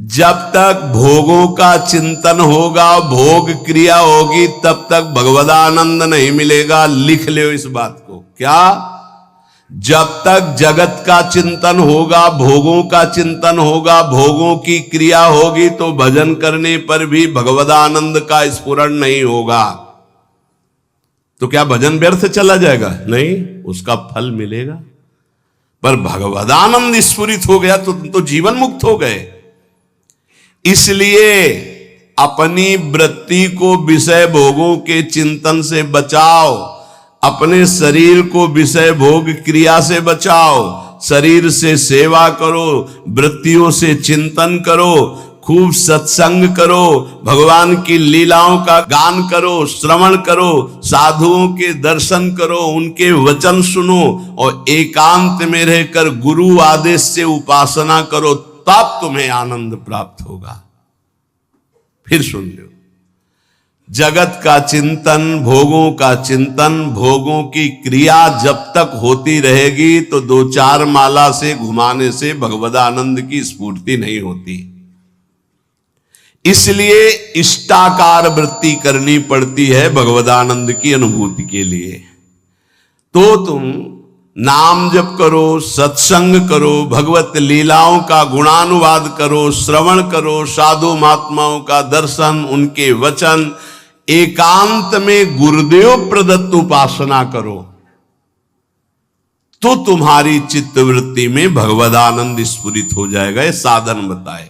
जब तक भोगों का चिंतन होगा, भोग क्रिया होगी, तब तक भगवदानंद नहीं मिलेगा। लिख लो इस बात को। क्या? जब तक जगत का चिंतन होगा, भोगों का चिंतन होगा, भोगों की क्रिया होगी, तो भजन करने पर भी भगवदानंद का स्फुरण नहीं होगा। तो क्या भजन व्यर्थ चला जाएगा? नहीं, उसका फल मिलेगा। पर भगवदानंद स्फुरित हो गया तो तुम तो जीवन मुक्त हो गए। इसलिए अपनी वृत्ति को विषय भोगों के चिंतन से बचाओ, अपने शरीर को विषय भोग क्रिया से बचाओ। शरीर से सेवा करो, वृत्तियों से चिंतन करो, खूब सत्संग करो, भगवान की लीलाओं का गान करो, श्रवण करो, साधुओं के दर्शन करो, उनके वचन सुनो और एकांत में रहकर गुरु आदेश से उपासना करो, तब तुम्हें आनंद प्राप्त होगा। फिर सुन लो, जगत का चिंतन, भोगों का चिंतन, भोगों की क्रिया जब तक होती रहेगी तो 2-4 माला से घुमाने से भगवदानंद की स्फूर्ति नहीं होती। इसलिए इष्टाकार वृत्ति करनी पड़ती है भगवदानंद की अनुभूति के लिए। तो तुम नाम जप करो, सत्संग करो, भगवत लीलाओं का गुणानुवाद करो, श्रवण करो, साधु महात्माओं का दर्शन, उनके वचन, एकांत में गुरुदेव प्रदत्त उपासना करो, तो तुम्हारी चित्तवृत्ति में भगवदानंद स्फुरित हो जाएगा। ये साधन बताए।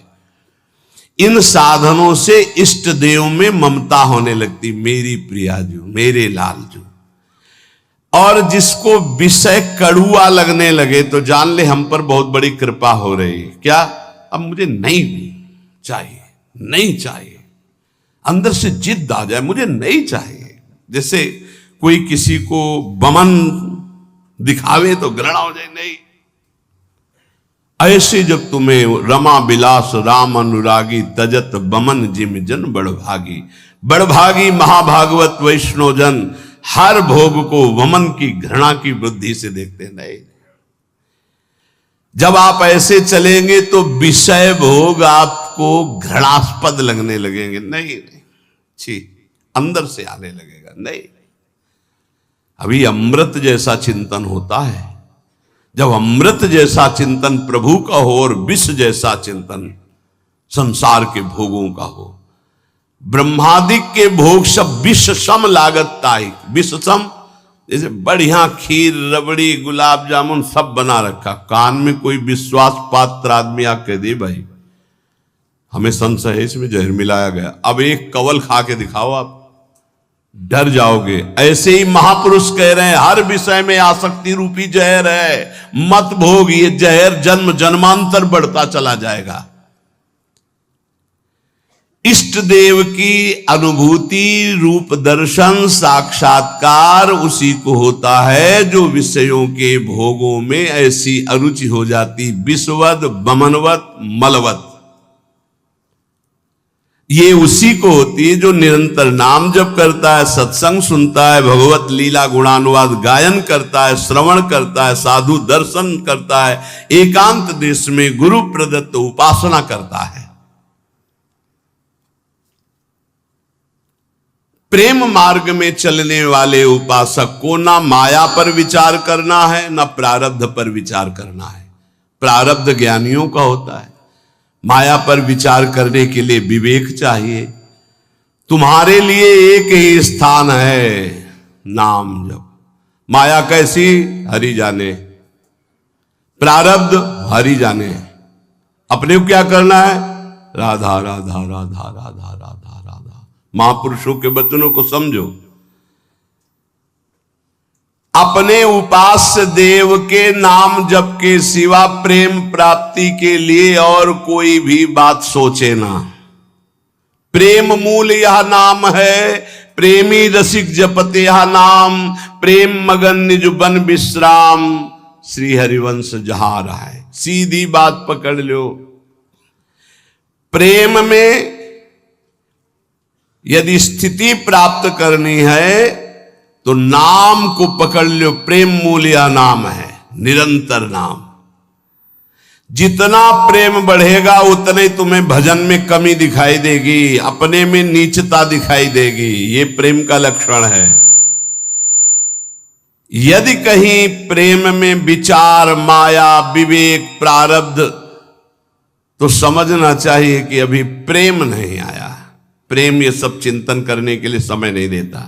इन साधनों से इष्ट देव में ममता होने लगती, मेरी प्रियाजू, मेरे लालजू। और जिसको विषय कड़ुआ लगने लगे तो जान ले हम पर बहुत बड़ी कृपा हो रही है। क्या? अब मुझे नहीं चाहिए, नहीं चाहिए, अंदर से जिद आ जाए, मुझे नहीं चाहिए। जैसे कोई किसी को बमन दिखावे तो घृणा हो जाए, नहीं। ऐसे जब तुम्हें रमा बिलास राम अनुरागी, तजत बमन जिम जन बड़भागी। बड़भागी महाभागवत वैष्णव जन हर भोग को वमन की, घृणा की बुद्धि से देखते नहीं। जब आप ऐसे चलेंगे तो विषय भोग आपको घृणास्पद लगने लगेंगे। नहीं, छी, अंदर से आने लगेगा। नहीं, अभी अमृत जैसा चिंतन होता है। जब अमृत जैसा चिंतन प्रभु का हो और विष जैसा चिंतन संसार के भोगों का हो। ब्रह्मादिक के भोग सब विष सम लागत ताई। विष सम, जैसे बढ़िया खीर, रबड़ी, गुलाब जामुन सब बना रखा, कान में कोई विश्वास पात्र आदमी आके दे, भाई हमें संशय है इसमें जहर मिलाया गया, अब एक कवल खा के दिखाओ, आप डर जाओगे। ऐसे ही महापुरुष कह रहे हैं हर विषय में आसक्ति रूपी जहर है, मत भोग। ये जहर जन्म जन्मांतर बढ़ता चला जाएगा। इष्ट देव की अनुभूति, रूप दर्शन, साक्षात्कार उसी को होता है जो विषयों के भोगों में ऐसी अरुचि हो जाती, विषवद, बमनवत, मलवत। ये उसी को होती है जो निरंतर नाम जप करता है, सत्संग सुनता है, भगवत लीला गुणानुवाद गायन करता है, श्रवण करता है, साधु दर्शन करता है, एकांत देश में गुरु प्रदत्त उपासना करता है। प्रेम मार्ग में चलने वाले उपासक को ना माया पर विचार करना है, ना प्रारब्ध पर विचार करना है। प्रारब्ध ज्ञानियों का होता है, माया पर विचार करने के लिए विवेक चाहिए। तुम्हारे लिए एक ही स्थान है, नाम जप। माया कैसी? हरि जाने। प्रारब्ध हरि जाने। अपने को क्या करना है? राधा राधा राधा राधा राधा राधा। महापुरुषों के वचनों को समझो। अपने उपास्य देव के नाम जप के सिवा प्रेम प्राप्ति के लिए और कोई भी बात सोचे ना। प्रेम मूल यह नाम है, प्रेमी रसिक जपते यह नाम, प्रेम मगन निज बन विश्राम, श्री हरिवंश जहां रहा है। सीधी बात पकड़ लो। प्रेम में यदि स्थिति प्राप्त करनी है तो नाम को पकड़ लो। प्रेम मूल्य नाम है, निरंतर नाम। जितना प्रेम बढ़ेगा उतने तुम्हें भजन में कमी दिखाई देगी, अपने में नीचता दिखाई देगी। ये प्रेम का लक्षण है। यदि कहीं प्रेम में विचार, माया, विवेक, प्रारब्ध, तो समझना चाहिए कि अभी प्रेम नहीं आया। प्रेम ये सब चिंतन करने के लिए समय नहीं देता।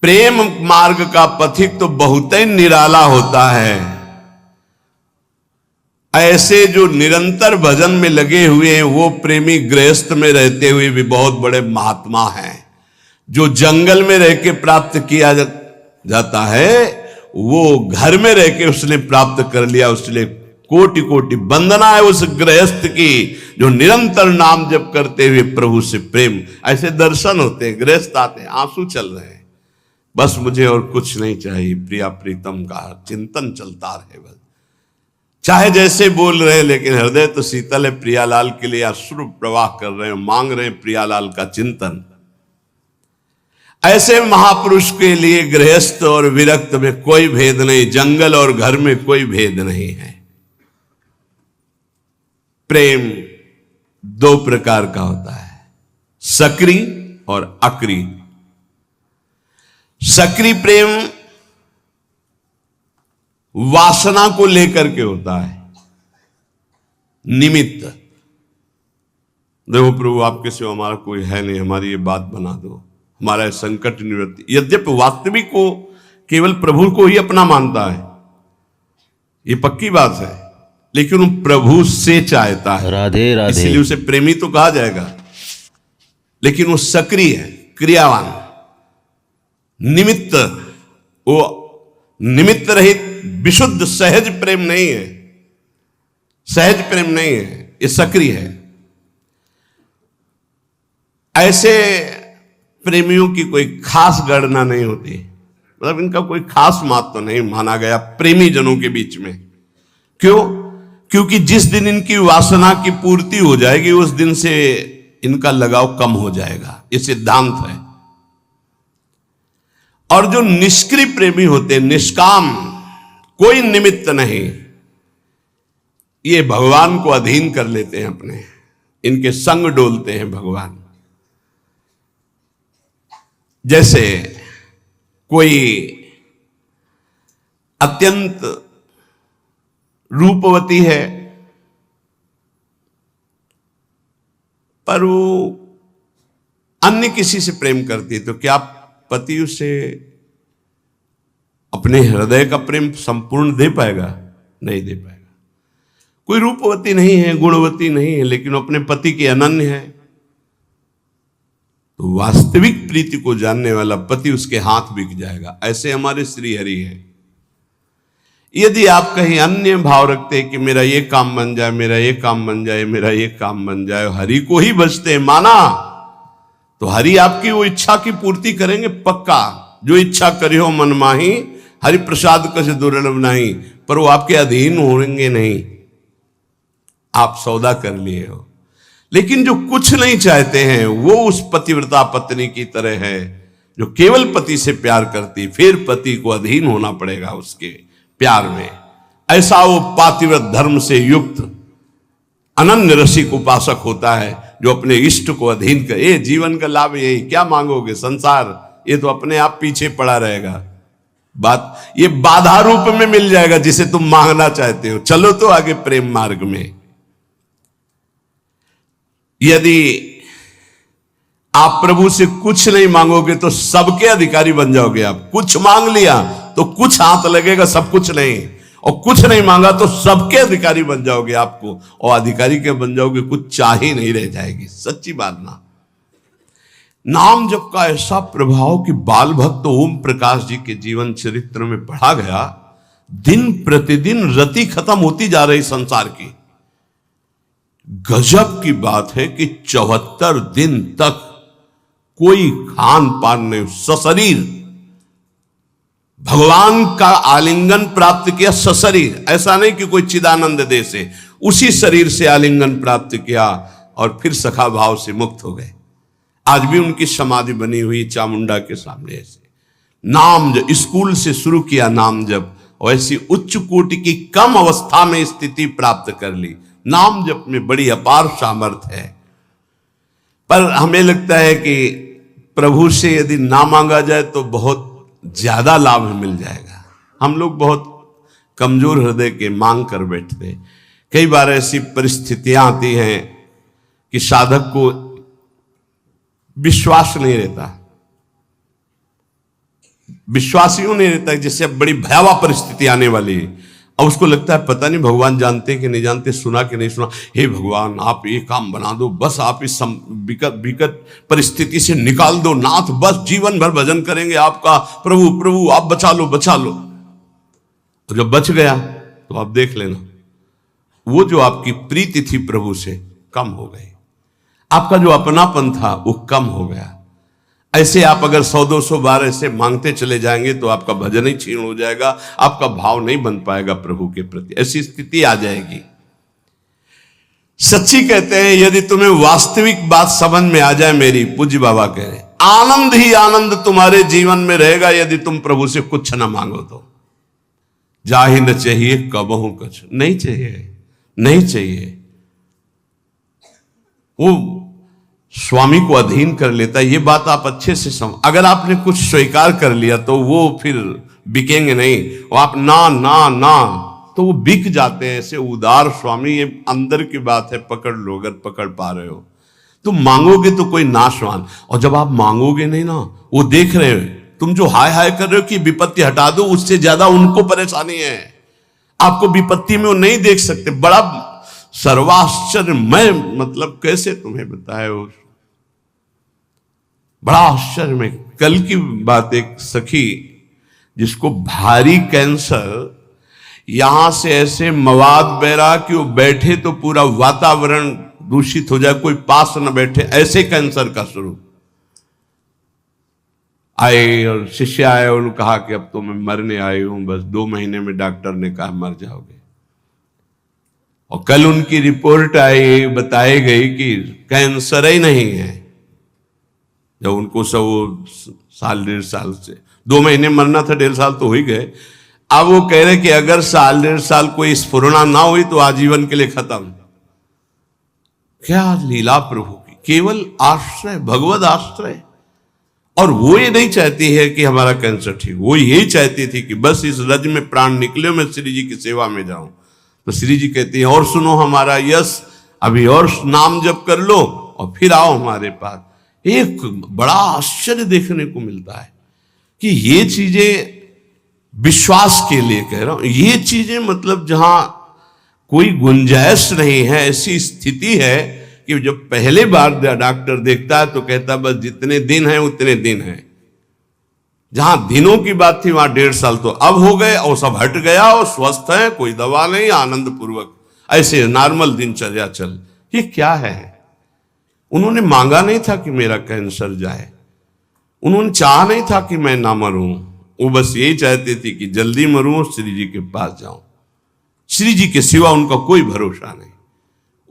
प्रेम मार्ग का पथिक तो बहुत ही निराला होता है। ऐसे जो निरंतर भजन में लगे हुए हैं वो प्रेमी गृहस्थ में रहते हुए भी बहुत बड़े महात्मा हैं। जो जंगल में रह के प्राप्त किया जाता है वो घर में रह के उसने प्राप्त कर लिया। उसने कोटि कोटि वंदना है उस गृहस्थ की जो निरंतर नाम जप करते हुए प्रभु से प्रेम। ऐसे दर्शन होते हैं, गृहस्थ आते हैं, आंसू चल रहे हैं, बस मुझे और कुछ नहीं चाहिए, प्रिया प्रीतम का चिंतन चलता रहे। बस चाहे जैसे बोल रहे हैं लेकिन हृदय तो शीतल है। प्रियालाल के लिए अश्रु प्रवाह कर रहे हैं, मांग रहे हैं प्रियालाल का चिंतन। ऐसे महापुरुष के लिए गृहस्थ और विरक्त में कोई भेद नहीं, जंगल और घर में कोई भेद नहीं है। प्रेम दो प्रकार का होता है, सक्रिय और अक्रिय। सक्रिय प्रेम वासना को लेकर के होता है, निमित्त। देखो प्रभु आपके सिवा हमारा कोई है नहीं, हमारी ये बात बना दो, हमारा संकट निवृत्ति। यद्यपि वास्तविक को केवल प्रभु को ही अपना मानता है, ये पक्की बात है, लेकिन वो प्रभु से चाहता है, राधे राधे, इसलिए उसे प्रेमी तो कहा जाएगा। लेकिन वो सक्रिय है, क्रियावान, निमित्त। वो निमित्त रहित विशुद्ध सहज प्रेम नहीं है, सहज प्रेम नहीं है, ये सक्रिय है। ऐसे प्रेमियों की कोई खास गणना नहीं होती, मतलब इनका कोई खास महत्व नहीं माना गया प्रेमी जनों के बीच में। क्यों? क्योंकि जिस दिन इनकी वासना की पूर्ति हो जाएगी उस दिन से इनका लगाव कम हो जाएगा, ये सिद्धांत है। और जो निष्क्रिय प्रेमी होते हैं, निष्काम, कोई निमित्त नहीं, ये भगवान को अधीन कर लेते हैं अपने, इनके संग डोलते हैं भगवान। जैसे कोई अत्यंत रूपवती है पर वो अन्य किसी से प्रेम करती है, तो क्या पति उसे अपने हृदय का प्रेम संपूर्ण दे पाएगा? नहीं दे पाएगा। कोई रूपवती नहीं है, गुणवती नहीं है, लेकिन अपने पति के अनन्य है, तो वास्तविक प्रीति को जानने वाला पति उसके हाथ बिक जाएगा। ऐसे हमारे श्री हरि है। यदि आप कहीं अन्य भाव रखते हैं कि मेरा ये काम बन जाए, मेरा ये काम बन जाए, मेरा ये काम बन जाए, हरि को ही बचते हैं माना, तो हरि आपकी वो इच्छा की पूर्ति करेंगे पक्का। जो इच्छा करी हो मन माही, हरि प्रसाद कसे दुर्लभ नहीं, पर वो आपके अधीन होंगे नहीं, आप सौदा कर लिए हो। लेकिन जो कुछ नहीं चाहते हैं वो उस पतिव्रता पत्नी की तरह है जो केवल पति से प्यार करती, फिर पति को अधीन होना पड़ेगा उसके प्यार में। ऐसा वो पातिव्रत धर्म से युक्त अनन्य रसिक उपासक होता है जो अपने इष्ट को अधीन कर। ये जीवन का लाभ यही, क्या मांगोगे? संसार ये तो अपने आप पीछे पड़ा रहेगा। बात ये बाधा रूप में मिल जाएगा जिसे तुम मांगना चाहते हो। चलो तो आगे प्रेम मार्ग में। यदि आप प्रभु से कुछ नहीं मांगोगे तो सबके अधिकारी बन जाओगे। आप कुछ मांग लिया तो कुछ हाथ लगेगा, सब कुछ नहीं, और कुछ नहीं मांगा तो सबके अधिकारी बन जाओगे आपको, और अधिकारी के बन जाओगे, कुछ चाह ही नहीं रह जाएगी। सच्ची बात ना। नाम जप का ऐसा प्रभाव कि बाल भक्त ओम प्रकाश जी के जीवन चरित्र में पढ़ा गया। दिन प्रतिदिन रति खत्म होती जा रही संसार की। गजब की बात है कि 74 दिन तक कोई खान पान नहीं, सशरीर भगवान का आलिंगन प्राप्त किया। सशरीर, ऐसा नहीं कि कोई चिदानंद दे से, उसी शरीर से आलिंगन प्राप्त किया और फिर सखा भाव से मुक्त हो गए। आज भी उनकी समाधि बनी हुई चामुंडा के सामने। ऐसे नाम जब स्कूल से शुरू किया नाम जब, और ऐसी उच्च कोटि की कम अवस्था में स्थिति प्राप्त कर ली। नाम जप में बड़ी अपार सामर्थ्य है, पर हमें लगता है कि प्रभु से यदि ना मांगा जाए तो बहुत ज्यादा लाभ मिल जाएगा। हम लोग बहुत कमजोर हृदय के मांग कर बैठते। कई बार ऐसी परिस्थितियां आती हैं कि साधक को विश्वास नहीं रहता, विश्वास यूं नहीं रहता जैसे अब बड़ी भयावह परिस्थिति आने वाली है, और उसको लगता है पता नहीं भगवान जानते कि नहीं जानते, सुना कि नहीं सुना। हे भगवान आप ये काम बना दो, बस आप इस विकट परिस्थिति से निकाल दो नाथ, बस जीवन भर भजन करेंगे आपका, प्रभु प्रभु आप बचा लो बचा लो। तो जब बच गया तो आप देख लेना वो जो आपकी प्रीति थी प्रभु से कम हो गई, आपका जो अपनापन था वो कम हो गया। ऐसे आप अगर 100-200 बार ऐसे मांगते चले जाएंगे तो आपका भजन ही क्षीण हो जाएगा, आपका भाव नहीं बन पाएगा प्रभु के प्रति, ऐसी स्थिति आ जाएगी। सच्ची कहते हैं यदि तुम्हें वास्तविक बात समझ में आ जाए मेरी, पूज्य बाबा कह रहे आनंद ही आनंद तुम्हारे जीवन में रहेगा यदि तुम प्रभु से कुछ न मांगो तो। जाहि न चाहिए कबहू कुछ, नहीं चाहिए नहीं चाहिए। वो स्वामी को अधीन कर लेता है, ये बात आप अच्छे से समझ। अगर आपने कुछ स्वीकार कर लिया तो वो फिर बिकेंगे नहीं, वो आप ना ना ना तो वो बिक जाते हैं। ऐसे उदार स्वामी, ये अंदर की बात है, पकड़ लो अगर पकड़ पा रहे हो। तुम मांगोगे तो कोई नाशवान, और जब आप मांगोगे नहीं ना, वो देख रहे हो तुम जो हाय हाय कर रहे हो कि विपत्ति हटा दो, उससे ज्यादा उनको परेशानी है। आपको विपत्ति में वो नहीं देख सकते। बड़ा सर्वाश्चर्य, मैं मतलब कैसे तुम्हें बताए, बड़ा आश्चर्य में। कल की बात, एक सखी जिसको भारी कैंसर, यहां से ऐसे मवाद बह रहा कि वो बैठे तो पूरा वातावरण दूषित हो जाए, कोई पास न बैठे, ऐसे कैंसर का स्वरूप। आए और शिष्य आए, उन्होंने कहा कि अब तो मैं मरने आई हूं, बस 2 महीने में डॉक्टर ने कहा मर जाओगे। और कल उनकी रिपोर्ट आई, बताई गई कि कैंसर ही नहीं है। जब उनको सब 1.5 साल से 2 महीने मरना था, 1.5 साल तो हो ही गए। अब वो कह रहे कि अगर 1.5 साल कोई स्फुरना ना हुई तो आजीवन के लिए खत्म। क्या लीला प्रभु की, केवल आश्रय, भगवत आश्रय। और वो ये नहीं चाहती है कि हमारा कैंसर ठीक, वो यही चाहती थी कि बस इस रज में प्राण निकले, मैं श्री जी की सेवा में जाऊं। तो श्री जी कहती है और सुनो हमारा यश, अभी और नाम जप कर लो और फिर आओ हमारे पास। एक बड़ा आश्चर्य देखने को मिलता है कि ये चीजें विश्वास के लिए कह रहा हूं, ये चीजें मतलब जहां कोई गुंजाइश नहीं है, ऐसी स्थिति है कि जब पहले बार डॉक्टर देखता है तो कहता है बस जितने दिन हैं उतने दिन हैं। जहां दिनों की बात थी वहां 1.5 साल तो अब हो गए, और सब हट गया और स्वस्थ है, कोई दवा नहीं, आनंद पूर्वक ऐसे नॉर्मल दिनचर्या चल। ये क्या है? उन्होंने मांगा नहीं था कि मेरा कैंसर जाए, उन्होंने चाहा नहीं था कि मैं ना मरूं, वो बस यही चाहते थे कि जल्दी मरूं, श्री जी के पास जाऊं। श्री जी के सिवा उनका कोई भरोसा नहीं।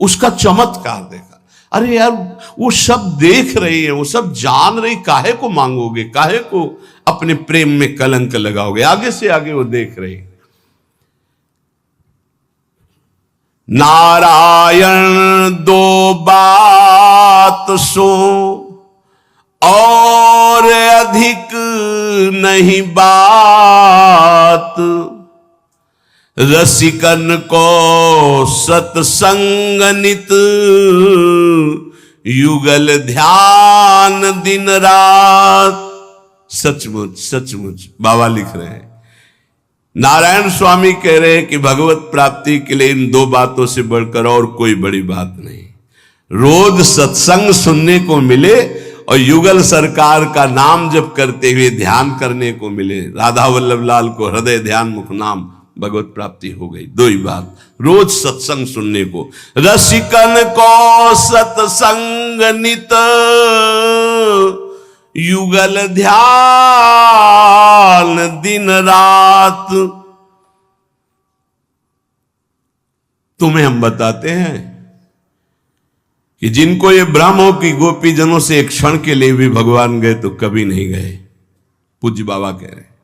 उसका चमत्कार देखा। अरे यार, वो सब देख रही है, वो सब जान रही, काहे को मांगोगे, काहे को अपने प्रेम में कलंक लगाओगे? आगे से आगे वो देख रही। नारायण 2 बात सो और अधिक नहीं बात, रसिकन को सत्संग नित, युगल ध्यान दिन रात। सचमुच सचमुच बाबा लिख रहे हैं, नारायण स्वामी कह रहे हैं कि भगवत प्राप्ति के लिए इन 2 बातों से बढ़कर और कोई बड़ी बात नहीं। रोज सत्संग सुनने को मिले और युगल सरकार का नाम जप करते हुए ध्यान करने को मिले। राधा वल्लभ लाल को हृदय ध्यान मुख नाम भगवत प्राप्ति हो गई। 2 ही बात, रोज सत्संग सुनने को। रसिकन को सत्संग नित, युगल ध्यान दिन रात। तुम्हें हम बताते हैं कि जिनको ये भ्रम हो कि गोपी जनों से एक क्षण के लिए भी भगवान गए तो कभी नहीं गए। पूज्य बाबा कह रहे हैं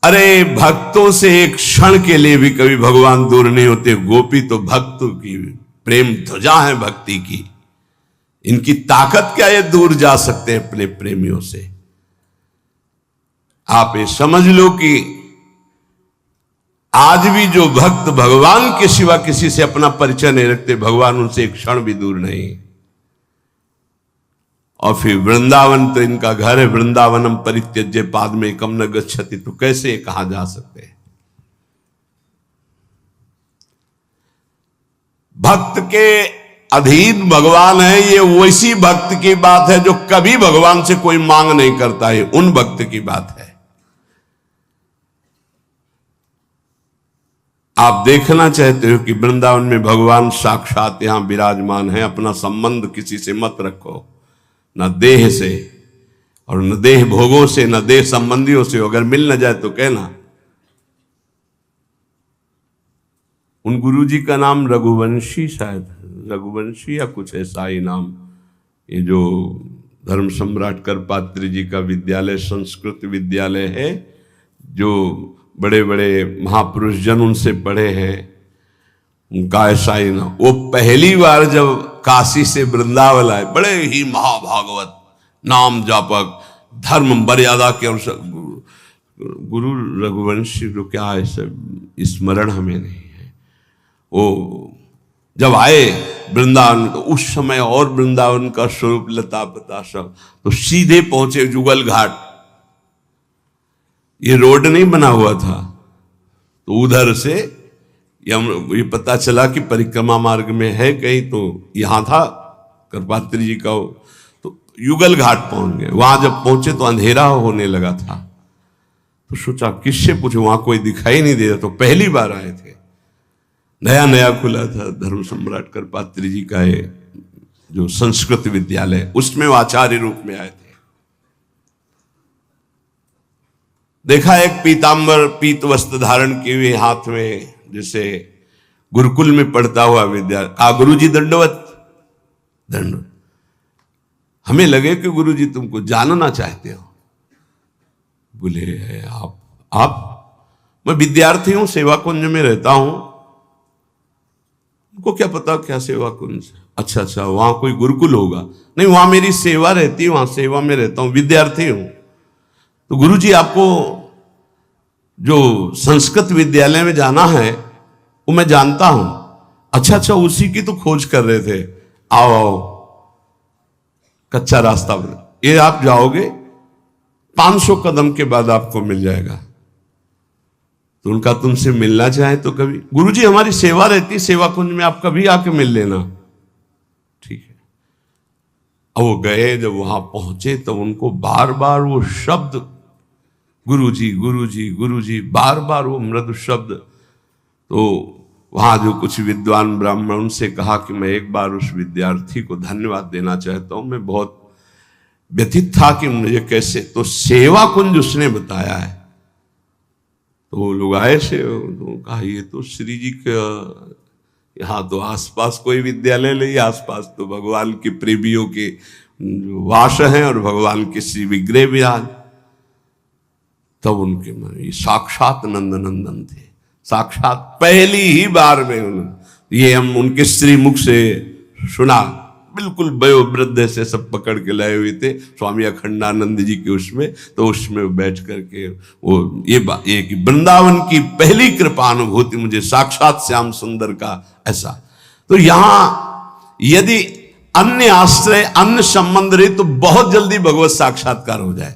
अरे भक्तों से एक क्षण के लिए भी कभी भगवान दूर नहीं होते। गोपी तो भक्तों की प्रेम ध्वजा है भक्ति की। इनकी ताकत क्या, ये दूर जा सकते हैं अपने प्रेमियों से। आप ये समझ लो कि आज भी जो भक्त भगवान के सिवा किसी से अपना परिचय नहीं रखते, भगवान उनसे एक क्षण भी दूर नहीं। और फिर वृंदावन तो इनका घर है। वृंदावनम परित्यज्य पादमेकम न गच्छति, तो कैसे कहा जा सकते हैं। भक्त के अधीन भगवान है, ये वैसी भक्त की बात है जो कभी भगवान से कोई मांग नहीं करता है, उन भक्त की बात है। आप देखना चाहते हो कि वृंदावन में भगवान साक्षात यहां विराजमान है। अपना संबंध किसी से मत रखो, न देह से और न देह भोगों से, न देह संबंधियों से। अगर मिल न जाए तो कहना। उन गुरुजी का नाम रघुवंशी, शायद रघुवंशी या कुछ ऐसा ही नाम। ये जो धर्म सम्राट करपात्री जी का विद्यालय, संस्कृत विद्यालय है, जो बड़े बड़े महापुरुष जन उनसे पढ़े हैं, उनका ऐसा ही नाम। वो पहली बार जब काशी से वृंदावन आए, बड़े ही महाभागवत, नाम जापक, धर्म मर्यादा के अनुसार गुरु रघुवंशी, जो क्या है सब स्मरण हमें नहीं है। वो जब आए वृंदावन, तो उस समय और वृंदावन का स्वरूप लता पता सब, तो सीधे पहुंचे जुगल घाट। ये रोड नहीं बना हुआ था, तो उधर से ये पता चला कि परिक्रमा मार्ग में है कहीं, तो यहां था करपात्री जी का। तो युगल घाट पहुंच गए। वहां जब पहुंचे तो अंधेरा होने लगा था, तो सोचा किससे पूछो, वहां कोई दिखाई नहीं दे रहा। तो पहली बार आए थे, नया नया खुला था धर्म सम्राट करपात्री जी का है जो संस्कृत विद्यालय, उसमें वो आचार्य रूप में आए थे। देखा एक पीतांबर पीत वस्त्र धारण किए हुए हाथ में, जैसे गुरुकुल में पढ़ता हुआ विद्यार्थी। कहा गुरुजी दंडवत, दंडवत। हमें लगे कि गुरुजी तुमको जानना चाहते हो। बोले आप? मैं विद्यार्थी हूं, सेवा कुंज में रहता हूं। उनको क्या पता क्या सेवा कुंज। अच्छा, वहां कोई गुरुकुल होगा? नहीं, वहां मेरी सेवा रहती है, वहां सेवा में रहता हूं, विद्यार्थी हूं। तो गुरुजी आपको जो संस्कृत विद्यालय में जाना है वो मैं जानता हूं। अच्छा, उसी की तो खोज कर रहे थे। आओ, कच्चा रास्ता बना, ये आप जाओगे 500 कदम के बाद आपको मिल जाएगा। तो उनका तुमसे मिलना चाहे तो कभी, गुरुजी हमारी सेवा रहती, सेवा कुंज में, आप कभी आके मिल लेना। ठीक है। अब वो गए, जब वहां पहुंचे तो उनको बार बार वो शब्द गुरुजी गुरुजी गुरुजी, बार बार वो मृदु शब्द। तो वहां जो कुछ विद्वान ब्राह्मण, उनसे कहा कि मैं एक बार उस विद्यार्थी को धन्यवाद देना चाहता हूं, मैं बहुत व्यथित था कि मुझे कैसे। तो सेवा कुंज उसने बताया है। तो वो लोग आए से, तो कहा ये तो श्री जी का, यहाँ तो आसपास कोई विद्यालय नहीं, आसपास तो भगवान के प्रेमियों के वास हैं और भगवान के श्री विग्रह विराज। तब उनके मन ये साक्षात नंदनंदन थे, साक्षात पहली ही बार में उन्होंने ये हम उनके श्री मुख से सुना। बिल्कुल वयोवृद्ध से सब पकड़ के लाए हुए थे स्वामी अखंडानंद जी के उसमें। तो उसमें बैठ करके वो ये कि वृंदावन की पहली कृपा अनुभूति मुझे साक्षात श्याम सुंदर का ऐसा। तो यहां यदि अन्य आश्रय, अन्य संबंध रहे तो बहुत जल्दी भगवत साक्षात्कार हो जाए।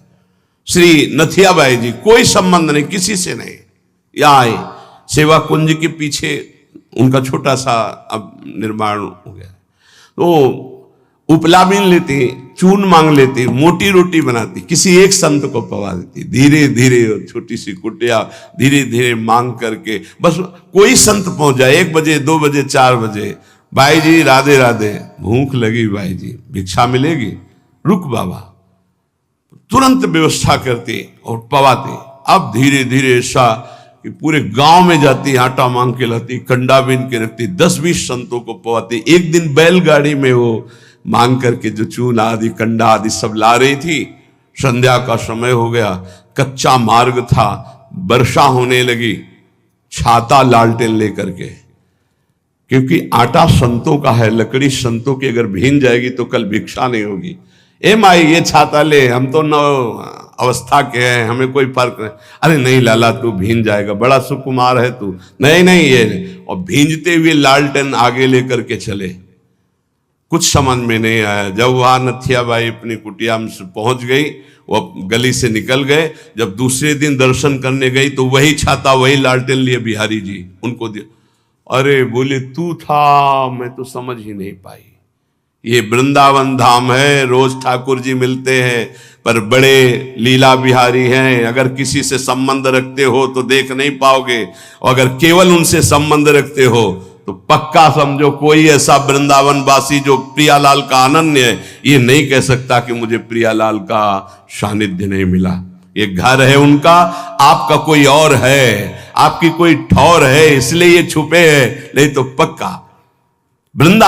श्री नथियाबाई जी कोई संबंध नहीं, किसी से नहीं, या आए सेवा कुंज के पीछे उनका छोटा सा अब निर्माण हो गया। तो उपला बीन लेती, चून मांग लेती, मोटी रोटी बनाती, किसी एक संत को पवा देती, धीरे धीरे छोटी सी कुटिया धीरे धीरे मांग करके। बस कोई संत पहुंच जाए 1 बजे 2 बजे 4 बजे, भाई जी राधे राधे, भूख लगी भाई जी, भिक्षा मिलेगी, रुक बाबा, तुरंत व्यवस्था करती और पवाती। अब धीरे धीरे ऐसा कि पूरे गांव में जाती, आटा मांग के लाती, कंडा बीन के रखती, 10-20 संतों को पवाती। एक दिन बैलगाड़ी में वो मांग करके जो चून आदि कंडा आदि सब ला रही थी। संध्या का समय हो गया, कच्चा मार्ग था, वर्षा होने लगी छाता लालटेन लेकर के, क्योंकि आटा संतों का है, लकड़ी संतों की अगर भीन जाएगी तो कल भिक्षा नहीं होगी। ए माई ये छाता ले, हम तो नौ अवस्था के हैं, हमें कोई फर्क नहीं। अरे नहीं लाला तू भीन जाएगा, बड़ा सुकुमार है तू, नहीं नहीं ये। और भींजते हुए लालटेन आगे लेकर के चले। कुछ समझ में नहीं आया। जब वहां नथियाबाई अपनी कुटिया में पहुंच गई, वो गली से निकल गए। जब दूसरे दिन दर्शन करने गई तो वही छाता वही लालटेन लिए बिहारी जी उनको दिया। अरे बोले तू था, मैं तो समझ ही नहीं पाई। ये वृंदावन धाम है, रोज ठाकुर जी मिलते हैं, पर बड़े लीला बिहारी हैं। अगर किसी से संबंध रखते हो तो देख नहीं पाओगे, और अगर केवल उनसे संबंध रखते हो तो पक्का समझो कोई ऐसा वृंदावन वासी जो प्रियालाल का अनन्य है, ये नहीं कह सकता कि मुझे प्रियालाल का सानिध्य नहीं मिला। ये घर है उनका, आपका कोई और है, आपकी कोई ठौर है, इसलिए ये छुपे है, नहीं तो पक्का वृंदावन